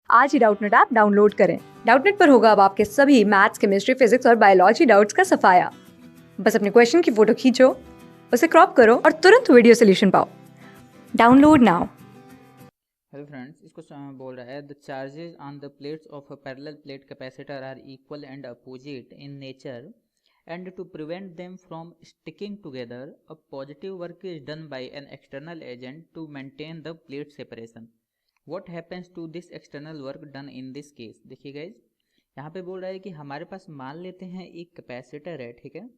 आज ही Doubtnut app download करें। Doubtnut पर होगा अब आपके सभी मैथ्स, केमिस्ट्री, फिजिक्स और बायोलॉजी डाउट्स का सफाया। बस अपने क्वेश्चन की फोटो खींचो, उसे क्रॉप करो और तुरंत वीडियो सोल्यूशन पाओ। Download now. हेलो फ्रेंड्स, इसको बोल रहा है the charges on the plates of a parallel plate capacitor are equal and opposite in nature and to prevent them from sticking together a positive work is done by an external agent to maintain the plate separation. What happens to this external work done in this case. देखिए guys, यहाँ पे बोल रहा है कि हमारे पास मान लेते हैं एक कैपेसिटर है, ठीक है।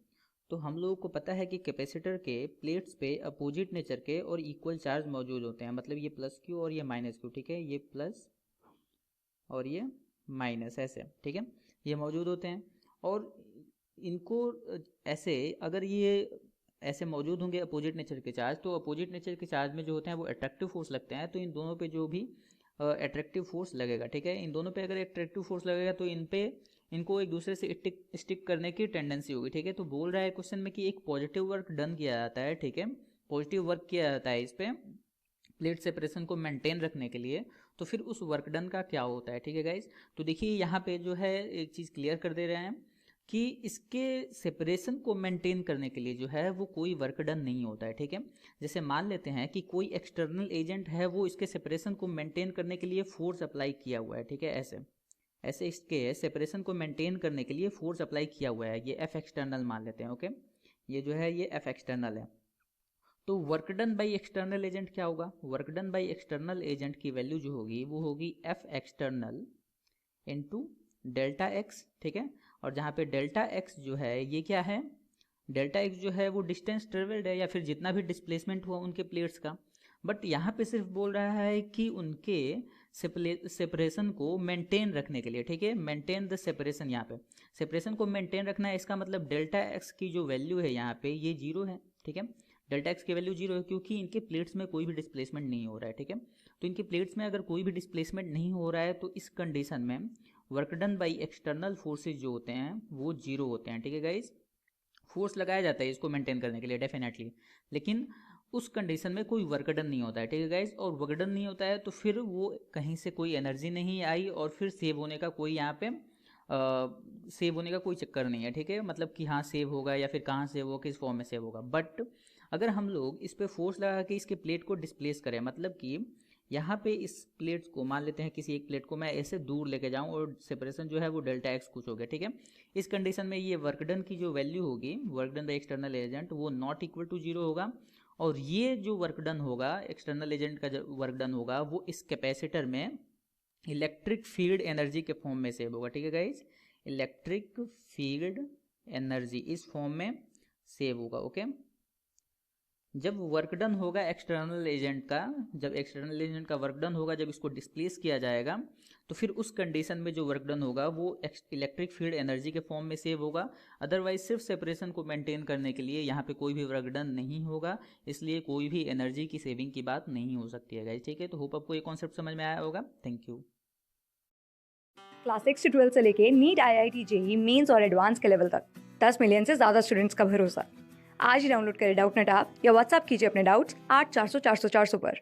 तो हम लोगों को पता है कि कैपेसिटर के प्लेट्स पे अपोजिट नेचर के और इक्वल चार्ज मौजूद होते हैं, मतलब ये प्लस क्यू और ये माइनस क्यू, ठीक है। ये प्लस और ये माइनस, ऐसे, ठीक है, ये मौजूद होते हैं। और इनको ऐसे, अगर ये ऐसे मौजूद होंगे अपोजिट नेचर के चार्ज, तो अपोजिट नेचर के चार्ज में जो होते हैं वो अट्रैक्टिव फोर्स लगते हैं। तो इन दोनों पे जो भी अट्रैक्टिव फोर्स लगेगा, ठीक है, इन दोनों पे अगर अट्रैक्टिव फोर्स लगेगा तो इन पे इनको एक दूसरे से स्टिक करने की टेंडेंसी होगी, ठीक है। तो बोल रहा है क्वेश्चन में कि एक पॉजिटिव वर्क डन किया जाता है, ठीक है, पॉजिटिव वर्क किया जाता है इस पे प्लेट सेपरेशन को मेंटेन रखने के लिए। तो फिर उस वर्क डन का क्या होता है, ठीक है गाइज। तो देखिए यहाँ पे जो है एक चीज़ क्लियर कर दे रहे हैं कि इसके सेपरेशन को मेंटेन करने के लिए जो है वो कोई वर्क डन नहीं होता है, ठीक है। जैसे मान लेते हैं कि कोई एक्सटर्नल एजेंट है, वो इसके सेपरेशन को मेंटेन करने के लिए फोर्स अप्लाई किया हुआ है, ठीक है। ऐसे ऐसे इसके सेपरेशन को मेंटेन करने के लिए फोर्स अप्लाई किया हुआ है, ये एफ एक्सटर्नल मान लेते हैं, ओके। ये जो है ये एफ एक्सटर्नल है। तो work done by external agent क्या होगा? Work done by external agent की वैल्यू जो होगी वो होगी F external into delta x, ठीक है। और जहाँ पे डेल्टा एक्स जो है ये क्या है? डेल्टा एक्स जो है वो डिस्टेंस ट्रेवल्ड है, या फिर जितना भी डिस्प्लेसमेंट हुआ उनके प्लेट्स का। बट यहाँ पे सिर्फ बोल रहा है कि उनके सेपरेशन को मेंटेन रखने के लिए, ठीक है, मेंटेन द सेपरेशन। यहाँ पे सेपरेशन को मेंटेन रखना है, इसका मतलब डेल्टा एक्स की जो वैल्यू है यहाँ पे ये जीरो है, ठीक है। डेल्टा एक्स की वैल्यू जीरो है क्योंकि इनके प्लेट्स में कोई भी डिस्प्लेसमेंट नहीं हो रहा है, ठीक है। तो इनके प्लेट्स में अगर कोई भी डिस्प्लेसमेंट नहीं हो रहा है तो इस कंडीशन में work done by external forces जो होते हैं वो जीरो होते हैं, ठीक है गाइज। फोर्स लगाया जाता है इसको मेंटेन करने के लिए डेफिनेटली, लेकिन उस कंडीशन में कोई वर्क डन नहीं होता है, ठीक है गाइज। और वर्क डन नहीं होता है तो फिर वो कहीं से कोई एनर्जी नहीं आई और फिर सेव होने का कोई यहाँ पे सेव होने का कोई चक्कर नहीं है, ठीक है। मतलब कि हाँ सेव होगा या फिर कहाँ सेव होगा, किस फॉर्म में सेव होगा। बट अगर हम लोग इस पर फोर्स लगा के इसके प्लेट को डिस्प्लेस करें, मतलब कि यहाँ पे इस प्लेट को मान लेते हैं, किसी एक प्लेट को मैं ऐसे दूर लेके जाऊँ और सेपरेशन जो है वो डेल्टा एक्स कुछ हो गया, ठीक है। इस कंडीशन में ये वर्क डन की जो वैल्यू होगी, work done by external agent, वो नॉट इक्वल टू जीरो होगा। और ये जो वर्क डन होगा, एक्सटर्नल एजेंट का जो वर्क डन होगा, वो इस कैपेसिटर में इलेक्ट्रिक फील्ड एनर्जी के फॉर्म में सेव होगा, ठीक है गाइज। इलेक्ट्रिक फील्ड एनर्जी इस फॉर्म में सेव होगा, ओके। जब वर्क डन होगा एक्सटर्नल एजेंट का, जब एक्सटर्नल एजेंट का वर्क डन होगा, जब इसको डिस्प्लेस किया जाएगा, तो फिर उस कंडीशन में जो वर्क डन होगा वो इलेक्ट्रिक फील्ड एनर्जी के फॉर्म में सेव होगा। अदरवाइज सिर्फ सेपरेशन को मेंटेन करने के लिए यहाँ पे कोई भी वर्क डन नहीं होगा, इसलिए कोई भी एनर्जी की सेविंग की बात नहीं हो सकती है गाइस, ठीक है। तो होप आपको ये कॉन्सेप्ट समझ में आया होगा। Thank you. क्लास 6 से 12 से लेके नीट, IIT, JEE मेंस और एडवांस के लेवल तक 10 मिलियन से ज्यादा स्टूडेंट्स का भरोसा। आज ही डाउनलोड करें डाउटनेट ऐप या व्हाट्सएप कीजिए अपने डाउट्स 8400 400 400 पर।